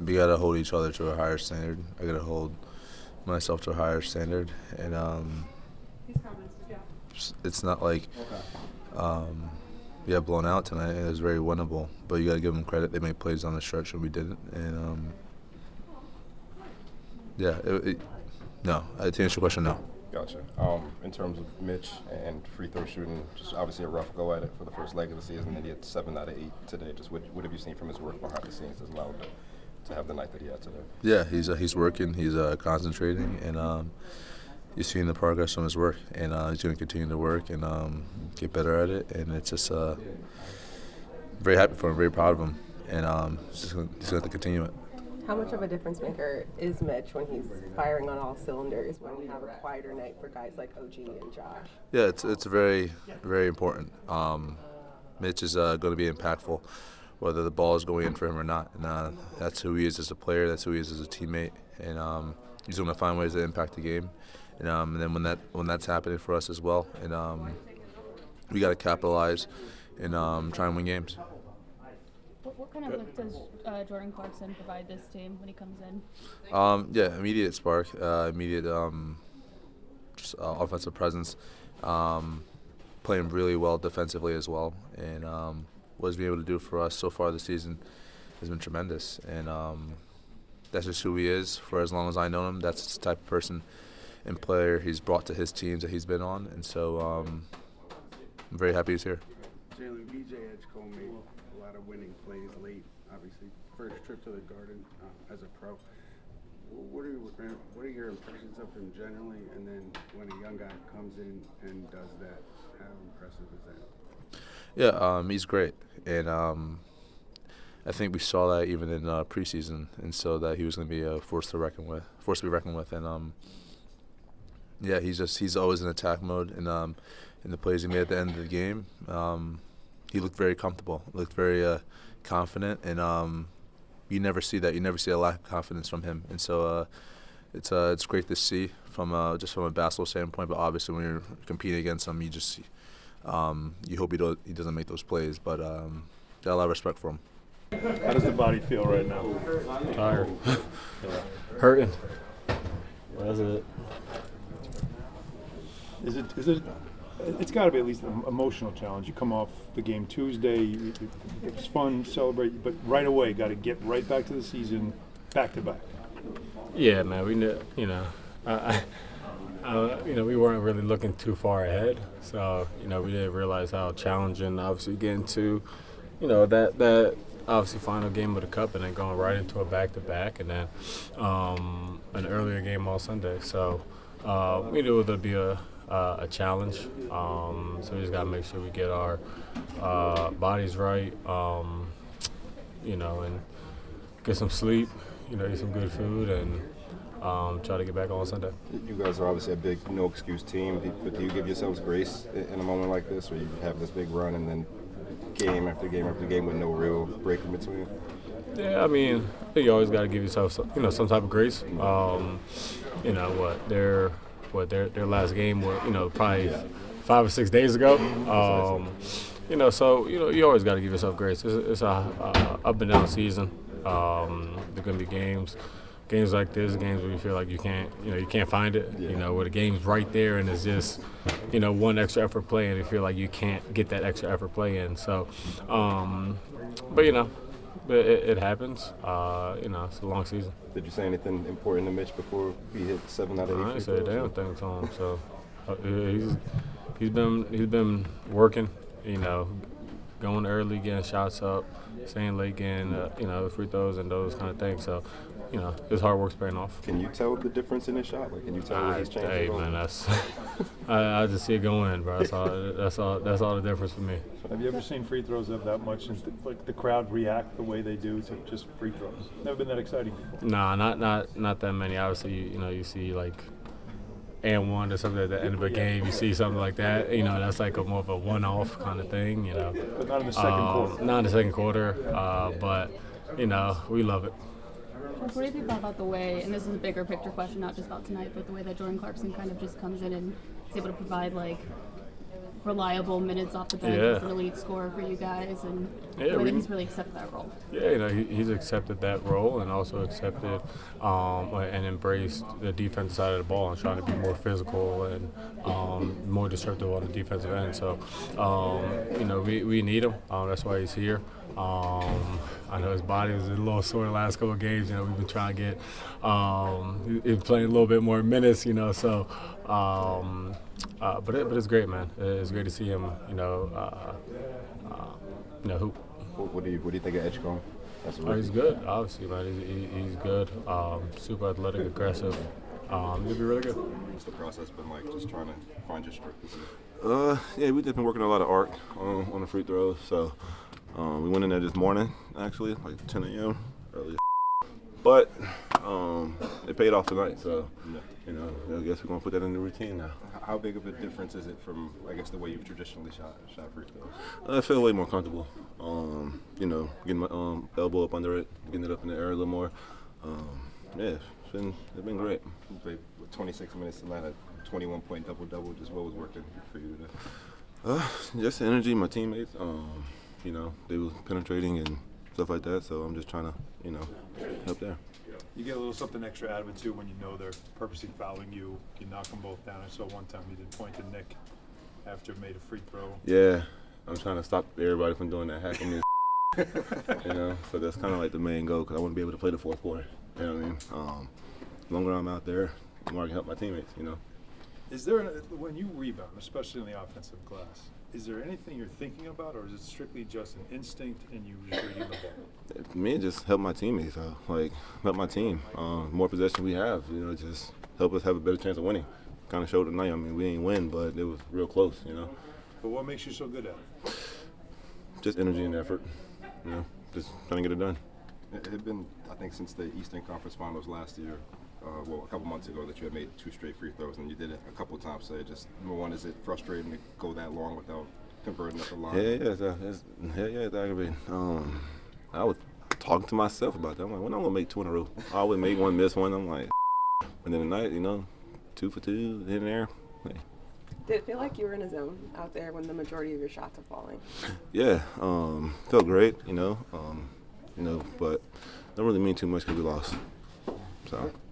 we gotta hold each other to a higher standard. I gotta hold myself to a higher standard, and it's not like we got blown out tonight. It was very winnable, but you gotta give them credit. They made plays on the stretch and we didn't, and no. To answer your question, no. Gotcha. In terms of Mitch and free throw shooting, just obviously a rough go at it for the first leg of the season, and he had 7 out of 8 today. Just what have you seen from his work behind the scenes that's allowed him to have the night that he had today? Yeah, he's working, he's concentrating, and you're seeing the progress from his work, and he's going to continue to work and get better at it. And it's just very happy for him, very proud of him, and he's going to have to continue it. How much of a difference maker is Mitch when he's firing on all cylinders when we have a quieter night for guys like OG and Josh? Yeah, it's very, very important. Mitch is going to be impactful, whether the ball is going in for him or not. And that's who he is as a player. That's who he is as a teammate. And he's going to find ways to impact the game. And then when that's happening for us as well, and we got to capitalize and try and win games. What kind of lift does Jordan Clarkson provide this team when he comes in? Immediate spark, immediate offensive presence, playing really well defensively as well, and what he's been able to do for us so far this season has been tremendous. And that's just who he is. For as long as I know him, that's the type of person and player he's brought to his teams that he's been on, and so I'm very happy he's here. Jaylen Bj Edgecombe made a lot of winning plays late. Obviously, first trip to the Garden as a pro. What are your impressions of him generally? And then when a young guy comes in and does that, how impressive is that? Yeah, he's great, and I think we saw that even in preseason, and so that he was going to be a force to be reckoned with, and he's always in attack mode, and in the plays he made at the end of the game, he looked very comfortable, looked very confident, and you never see that. You never see a lack of confidence from him, and so it's great to see from just from a basketball standpoint. But obviously, when you're competing against him, you just you hope he doesn't make those plays. But got a lot of respect for him. How does the body feel right now? Tired. Hurting. That's it. Is it? It's got to be at least an emotional challenge. You come off the game Tuesday. It was fun, celebrate, but right away, got to get right back to the season, back to back. Yeah, man. We we weren't really looking too far ahead, so we didn't realize how challenging, obviously, getting to, that obviously final game of the cup and then going right into a back-to-back, and then an earlier game on Sunday. So we knew it would be a challenge. So we just got to make sure we get our bodies right, and get some sleep, eat some good food, and try to get back on Sunday. You guys are obviously a big no-excuse team, but do you give yourselves grace in a moment like this where you have this big run and then game after game after game with no real break in between? Yeah, I think you always got to give yourself some type of grace. Their last game was probably 5 or 6 days ago. So you always got to give yourself grace. It's a up and down season. There are gonna be games like this, games where you feel like you can't find it. Where the game's right there and it's just one extra effort play, and you feel like you can't get that extra effort play in. So, but it happens. It's a long season. Did you say anything important to Mitch before he hit 7 out of 8? I didn't say a damn thing to him. So he's been working. Going early, getting shots up, staying late, getting free throws and those kind of things. So his hard work's paying off. Can you tell the difference in his shot? Can you tell what he's changing? Hey man, that's I just see it go in, bro. That's all the difference for me. Have you ever seen free throws up that much and the crowd react the way they do to just free throws? Never been that exciting before. Nah, not that many. Obviously, you see like and one or something at the end of a game. You see something like that. That's like more of a one-off kind of thing. But not in the second quarter. Not in the second quarter. But we love it. What do you think about the way, and this is a bigger picture question, not just about tonight, but the way that Jordan Clarkson kind of just comes in and is able to provide reliable minutes off the bench Yeah. as an elite scorer for you guys, and Yeah, the way we- that he's really accepted that role. Yeah, you know, he's accepted that role and also accepted and embraced the defensive side of the ball and trying to be more physical and more disruptive on the defensive end. So, you know, we need him. That's why he's here. I know his body was a little sore the last couple of games. You know, we've been trying to get he's playing a little bit more minutes. You know, so but it's great, man. It's great to see him. Hoop. What do you think of Edgecombe? That's a Oh, rookie. he's good, obviously, man. He's good. Super athletic, aggressive. He'll be really good. What's the process been like, just trying to find your stroke this year? Yeah, we've just been working a lot of art on the free throws. So we went in there this morning, actually, like 10 a.m. early. But it paid off tonight, so you know, I guess we're gonna put that in the routine now. How big of a difference is it from, I guess, the way you've traditionally shot free throws? I feel way more comfortable. You know, getting my elbow up under it, getting it up in the air a little more. Yeah, it's been great. You played 26 minutes tonight, a 21-point double-double. Just what was working for you today? Just the energy, my teammates. You know, they was penetrating and stuff like that. So I'm just trying to, you know, help there. You get a little something extra out of it too when you know they're purposely fouling you. You knock them both down. I saw one time you did point to Nick after he made a free throw. Yeah, I'm trying to stop everybody from doing that hacking me. You know, so that's kind of like the main goal because I want to be able to play the fourth quarter. You know what I mean? The longer I'm out there, the more I can help my teammates. You know. Is there, when you rebound, especially in the offensive glass, is there anything you're thinking about, or is it strictly just an instinct and you just reading the ball? For me, it just help my teammates out, like help my team. More possession we have, you know, just help us have a better chance of winning. Kind of showed tonight. I mean, we ain't win, but it was real close, you know. But what makes you so good at it? Just energy and effort, you know, just trying to get it done. It had been, I think, since the Eastern Conference Finals last year, a couple months ago, that you had made 2 straight free throws, and you did it a couple of times. So just, number one, is it frustrating to go that long without converting at the line? Yeah, it's aggravating. I was talking to myself about that. I'm like, when I'm gonna make 2 in a row? I always make one, miss one. I'm like, and then tonight, you know, 2 for 2 in there. Hey. Did it feel like you were in a zone out there when the majority of your shots are falling? Yeah, felt great, you know, but don't really mean too much because we lost. So.